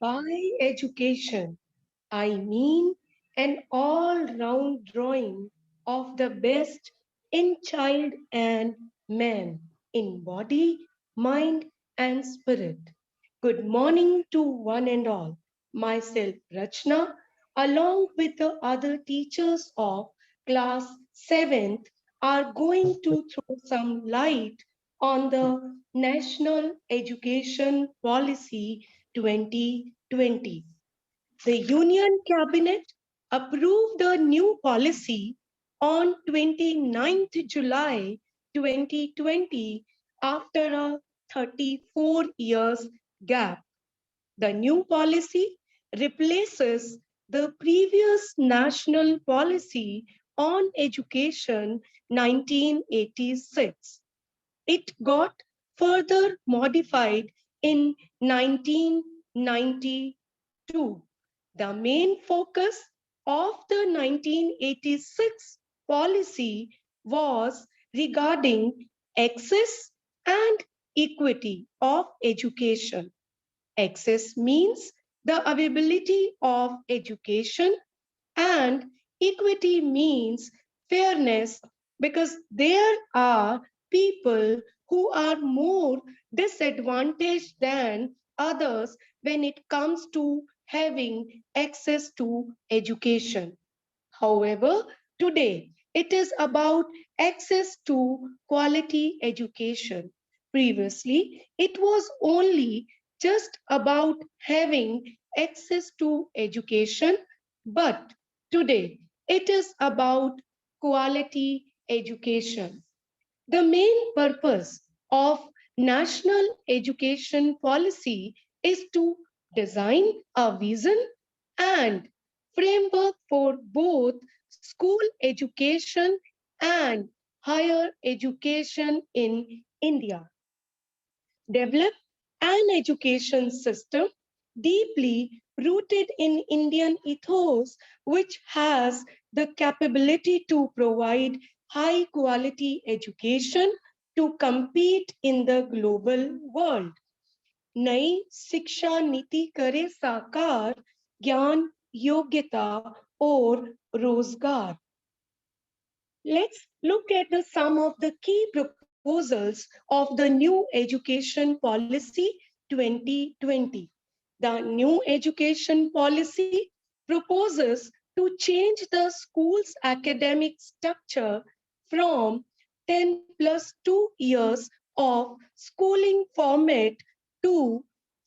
By education, I mean an all-round drawing of the best in child and man, in body, mind, and spirit. Good morning to one and all. Myself, Rachna, along with the other teachers of class 7th, are going to throw some light on the National Education Policy 2020. The Union Cabinet approved the new policy on 29th July 2020 after a 34 years gap. The new policy replaces the previous national policy on education 1986. It got further modified in 1992. The main focus of the 1986 policy was regarding access and equity of education. Access means the availability of education, and equity means fairness because there are people who are more disadvantaged than others when it comes to having access to education. However, today it is about access to quality education. Previously, it was only just about having access to education, but today it is about quality education. The main purpose of national education policy is to design a vision and framework for both school education and higher education in India. Develop an education system deeply rooted in Indian ethos, which has the capability to provide high quality education to compete in the global world. नई शिक्षा नीति करे साकार ज्ञान योग्यता और रोजगार. Let's look at some of the key proposals of the new education policy 2020. The new education policy proposes to change the school's academic structure from 10 plus 2 years of schooling format to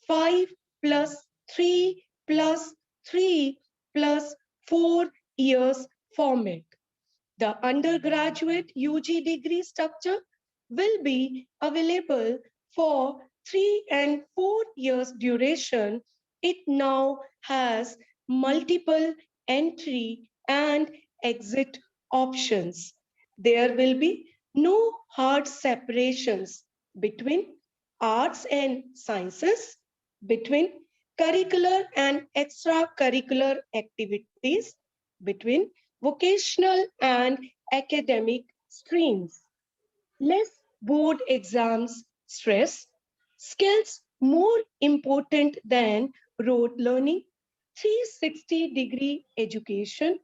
5 plus 3 plus 3 plus 4 years format. The undergraduate UG degree structure will be available for 3 and 4 years duration. It now has multiple entry and exit options. There will be no hard separations between arts and sciences, between curricular and extracurricular activities, between vocational and academic streams. Less board exams stress, skills more important than rote learning, 360-degree education,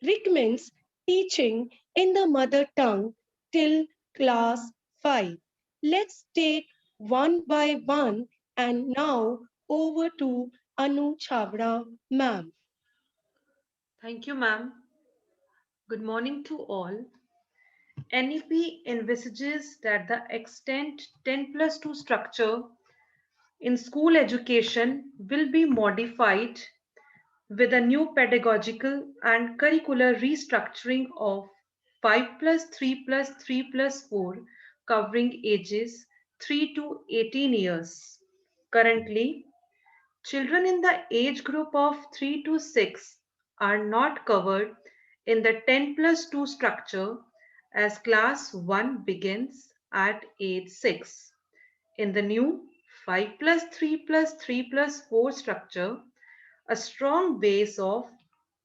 recommends teaching in the mother tongue till class 5. Let's take one by one, and now over to Anu Chavda ma'am. Thank you, ma'am. Good morning to all. NEP envisages that the extent 10 plus 2 structure in school education will be modified with a new pedagogical and curricular restructuring of 5 plus 3 plus 3 plus 4 covering ages 3 to 18 years. Currently, children in the age group of 3 to 6 are not covered in the 10 plus 2 structure as class 1 begins at age 6. In the new 5 plus 3 plus 3 plus 4 structure, a strong base of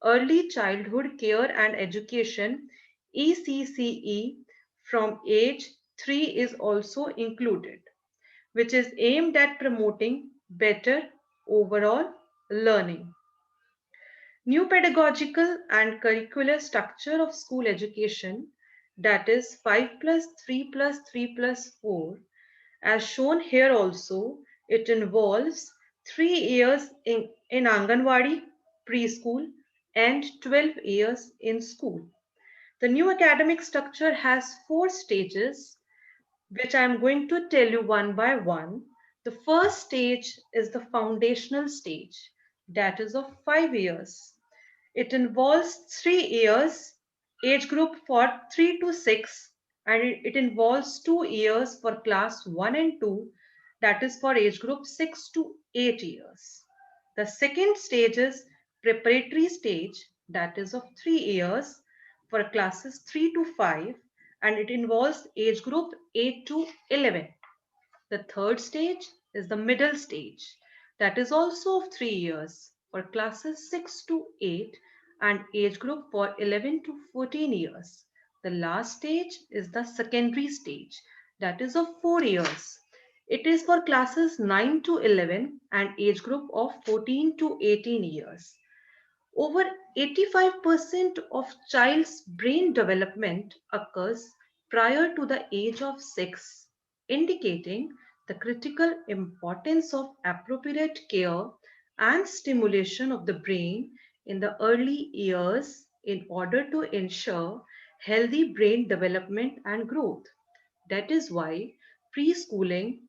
early childhood care and education ECCE from age 3 is also included, which is aimed at promoting better overall learning. New pedagogical and curricular structure of school education, that is 5 plus 3 plus 3 plus 4. As shown here also, it involves 3 years in Anganwadi, preschool, and 12 years in school. The new academic structure has 4 stages, which I am going to tell you one by one. The first stage is the foundational stage, that is of 5 years. It involves 3 years, age group for 3 to 6, and it involves 2 years for class 1 and 2, that is for age group 6 to 8 years. The second stage is preparatory stage, that is of 3 years for classes 3 to 5, and it involves age group 8 to 11. The third stage is the middle stage, that is also of 3 years for classes 6 to 8 and age group for 11 to 14 years. The last stage is the secondary stage, that is of 4 years. It is for classes 9 to 11 and age group of 14 to 18 years. Over 85% of child's brain development occurs prior to the age of 6, indicating the critical importance of appropriate care and stimulation of the brain in the early years in order to ensure healthy brain development and growth. That is why preschooling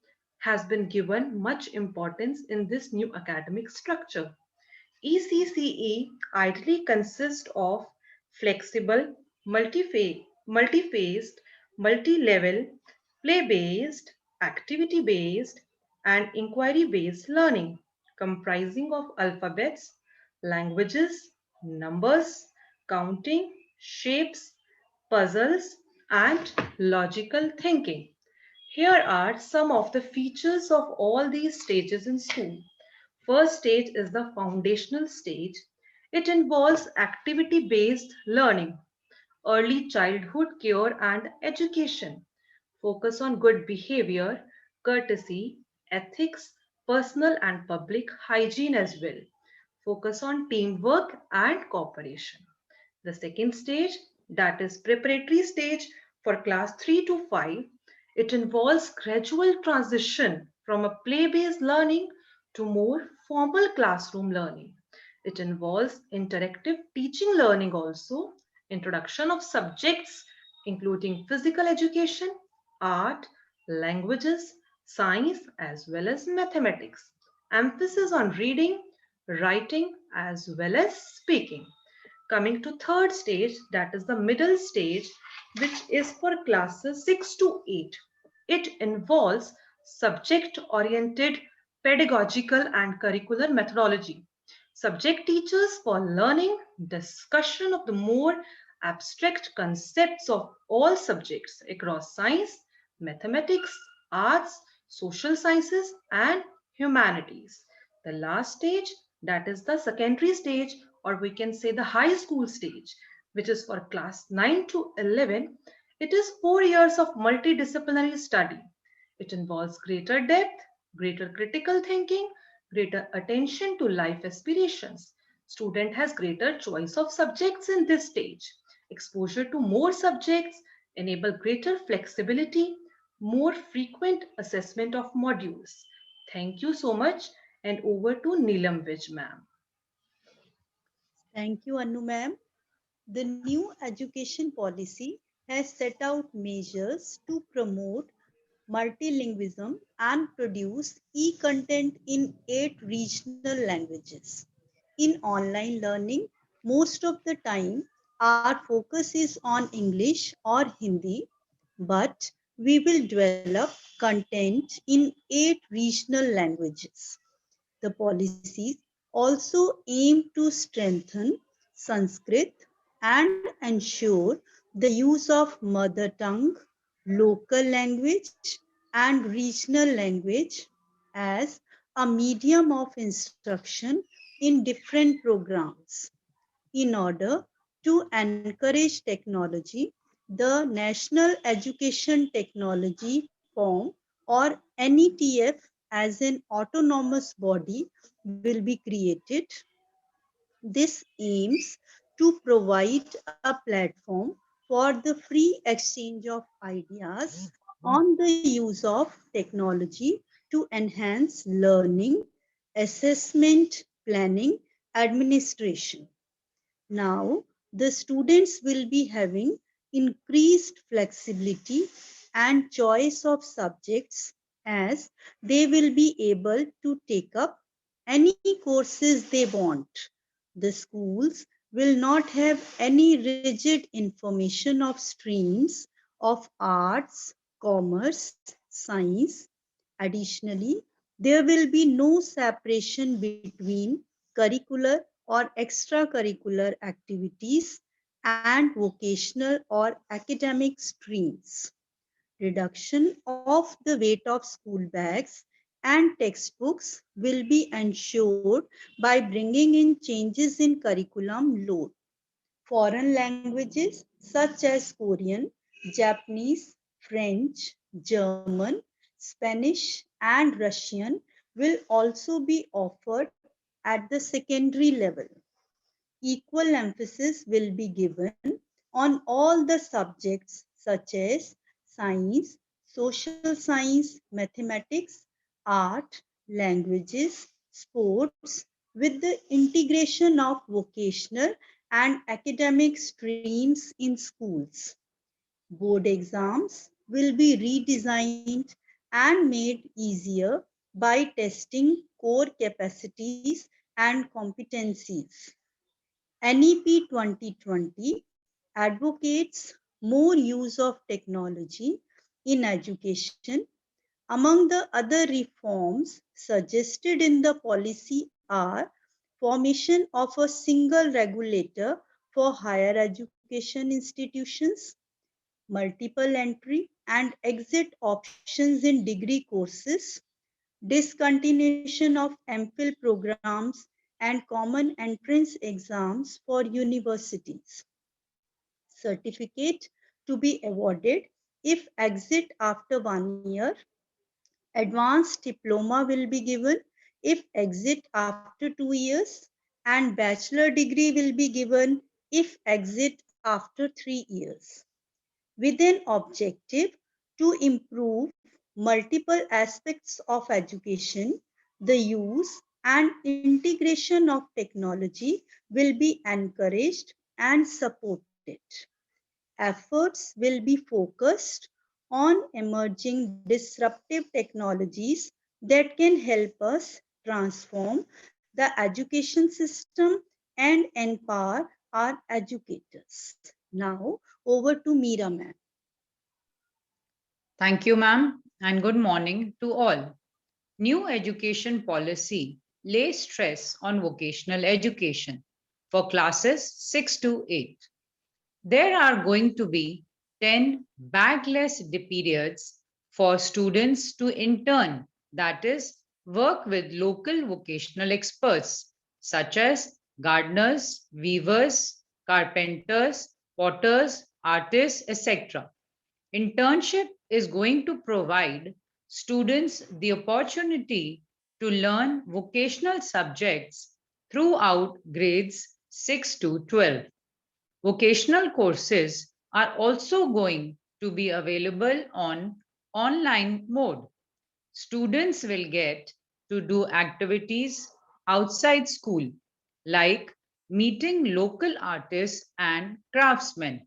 has been given much importance in this new academic structure. ECCE ideally consists of flexible, multi-phased, multi-level, play-based, activity-based, and inquiry-based learning, comprising of alphabets, languages, numbers, counting, shapes, puzzles, and logical thinking. Here are some of the features of all these stages in school. First stage is the foundational stage. It involves activity-based learning, early childhood care and education, focus on good behavior, courtesy, ethics, personal and public hygiene as well, focus on teamwork and cooperation. The second stage, that is preparatory stage for class 3 to 5, it involves gradual transition from a play-based learning to more formal classroom learning. It involves interactive teaching learning also, introduction of subjects including physical education, art, languages, science as well as mathematics. Emphasis on reading, writing as well as speaking. Coming to third stage, that is the middle stage, which is for classes 6 to 8. It involves subject oriented pedagogical and curricular methodology. Subject teachers for learning, discussion of the more abstract concepts of all subjects across science, mathematics, arts, social sciences, and humanities. The last stage, that is the secondary stage, or we can say the high school stage, which is for class 9 to 11. It is 4 years of multidisciplinary study. It involves greater depth, greater critical thinking, greater attention to life aspirations. Student has greater choice of subjects in this stage. Exposure to more subjects enable greater flexibility, more frequent assessment of modules. Thank you so much, and over to Neelam Vij ma'am. Thank you, Anu ma'am. The new education policy has set out measures to promote multilingualism and produce e-content in 8 regional languages. In online learning, most of the time, our focus is on English or Hindi, but we will develop content in 8 regional languages. The policies also aim to strengthen Sanskrit and ensure the use of mother tongue, local language, and regional language as a medium of instruction in different programs. In order to encourage technology, the National Education Technology Form or NETF as an autonomous body will be created. This aims to provide a platform for the free exchange of ideas on the use of technology to enhance learning, assessment, planning, administration. Now, the students will be having increased flexibility and choice of subjects as they will be able to take up any courses they want. The schools will not have any rigid information of streams of arts, commerce, science. Additionally, there will be no separation between curricular or extracurricular activities and vocational or academic streams. Reduction of the weight of school bags and textbooks will be ensured by bringing in changes in curriculum load. Foreign languages such as Korean, Japanese, French, German, Spanish, and Russian will also be offered at the secondary level. Equal emphasis will be given on all the subjects such as science, social science, mathematics, art, languages, sports, with the integration of vocational and academic streams in schools. Board exams will be redesigned and made easier by testing core capacities and competencies. NEP 2020 advocates more use of technology in education. Among the other reforms suggested in the policy are formation of a single regulator for higher education institutions, multiple entry and exit options in degree courses, discontinuation of MPhil programs and common entrance exams for universities. Certificate to be awarded if exit after 1 year. Advanced diploma will be given if exit after 2 years, and bachelor degree will be given if exit after 3 years. With an objective to improve multiple aspects of education, the use and integration of technology will be encouraged and supported. Efforts will be focused on emerging disruptive technologies that can help us transform the education system and empower our educators. Now, over to Meera ma'am. Thank you, ma'am, and good morning to all. New education policy lays stress on vocational education for classes 6 to 8. There are going to be 10 bagless periods for students to intern, that is, work with local vocational experts such as gardeners, weavers, carpenters, potters, artists, etc. Internship is going to provide students the opportunity to learn vocational subjects throughout grades 6 to 12. Vocational courses are also going to be available on online mode. Students will get to do activities outside school, like meeting local artists and craftsmen.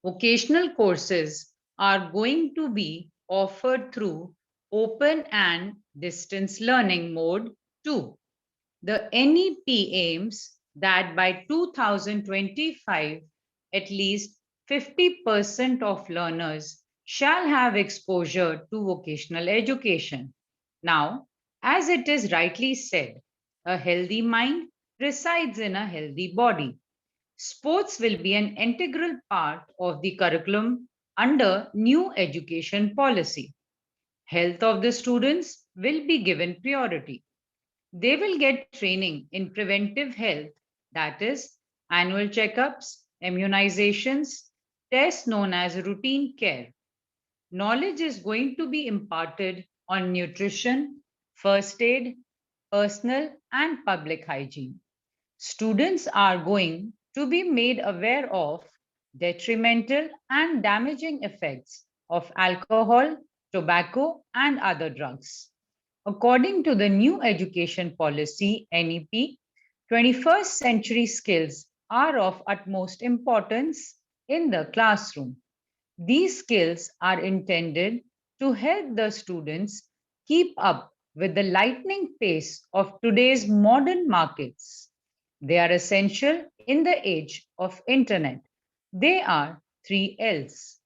Vocational courses are going to be offered through open and distance learning mode too. The NEP aims that by 2025, at least 50% of learners shall have exposure to vocational education. Now, as it is rightly said, a healthy mind resides in a healthy body. Sports will be an integral part of the curriculum under new education policy. Health of the students will be given priority. They will get training in preventive health, that is, annual checkups, immunizations, tests known as routine care. Knowledge is going to be imparted on nutrition, first aid, personal and public hygiene. Students are going to be made aware of detrimental and damaging effects of alcohol, tobacco, and other drugs. According to the new education policy, NEP, 21st century skills are of utmost importance in the classroom. These skills are intended to help the students keep up with the lightning pace of today's modern markets. They are essential in the age of internet. They are 3 L's: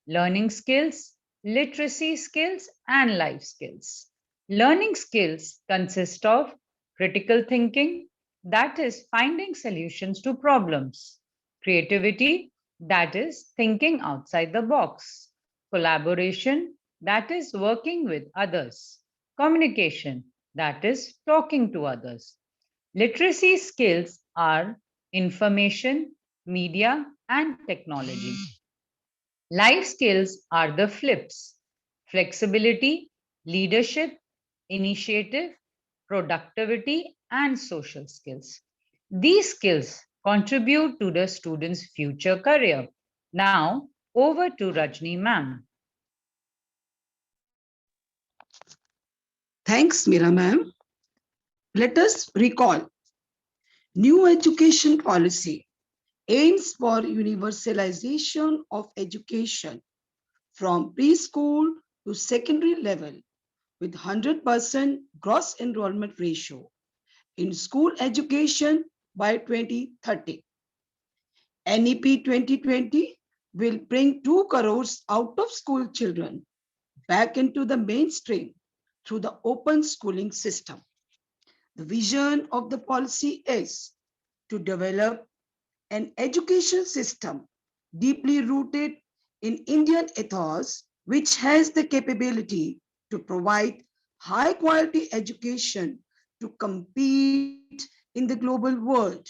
learning skills, literacy skills, and life skills. Learning skills consist of critical thinking, that is, finding solutions to problems, creativity, that is, thinking outside the box, collaboration, that is, working with others, communication, that is, talking to others. Literacy skills are information, media, and technology. Life skills are the flips: flexibility, leadership, initiative, productivity, and social skills. These skills contribute to the student's future career. Now, over to Rajni ma'am. Thanks, Mira ma'am. Let us recall new education policy aims for universalization of education from preschool to secondary level with 100% gross enrollment ratio in school education by 2030. NEP 2020 will bring 2 crores out of school children back into the mainstream through the open schooling system. The vision of the policy is to develop an education system deeply rooted in Indian ethos, which has the capability to provide high quality education to compete in the global world.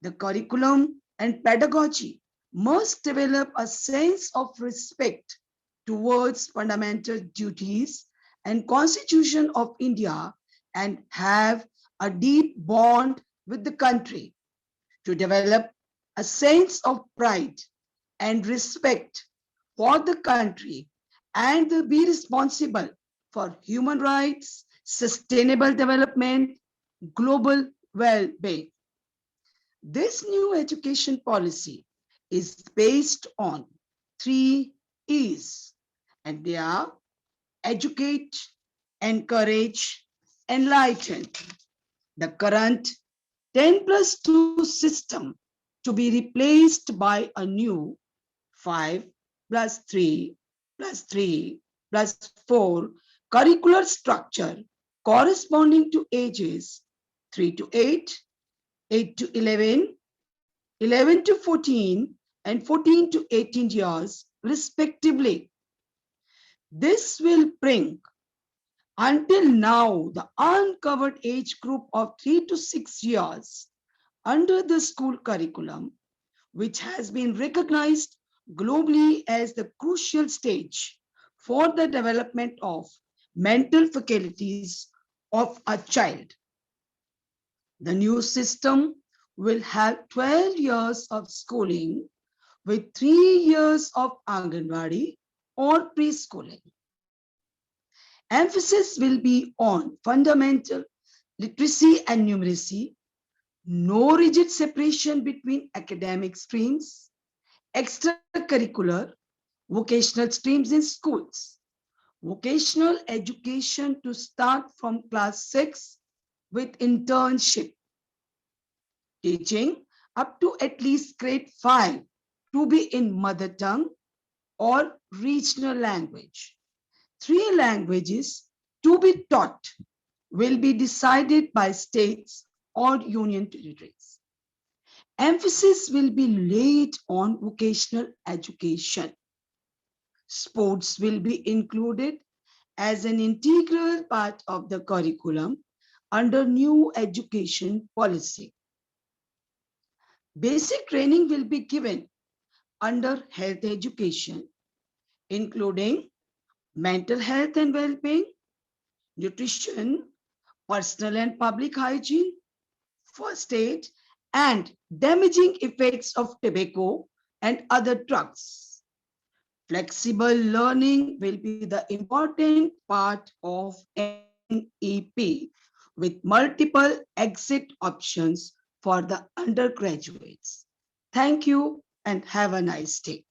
The curriculum and pedagogy must develop a sense of respect towards fundamental duties and Constitution of India and have a deep bond with the country, to develop a sense of pride and respect for the country and to be responsible for human rights, sustainable development, global well-being. This new education policy is based on 3 E's, and they are educate, encourage, enlighten. The current 10+2 system to be replaced by a new 5+3+3+4 curricular structure corresponding to ages 3 to 8, 8 to 11, 11 to 14, and 14 to 18 years, respectively. This will bring until now the uncovered age group of 3 to 6 years under the school curriculum, which has been recognized globally as the crucial stage for the development of mental faculties of a child. The new system will have 12 years of schooling with 3 years of Anganwadi or preschooling. Emphasis will be on fundamental literacy and numeracy, no rigid separation between academic streams, extracurricular, vocational streams in schools, vocational education to start from class 6 with internship, teaching up to at least grade 5 to be in mother tongue or regional language. 3 languages to be taught will be decided by states or union territories. Emphasis will be laid on vocational education. Sports will be included as an integral part of the curriculum under new education policy. Basic training will be given under health education, including mental health and well-being, nutrition, personal and public hygiene, first aid, and damaging effects of tobacco and other drugs. Flexible learning will be the important part of NEP with multiple exit options for the undergraduates. Thank you and have a nice day.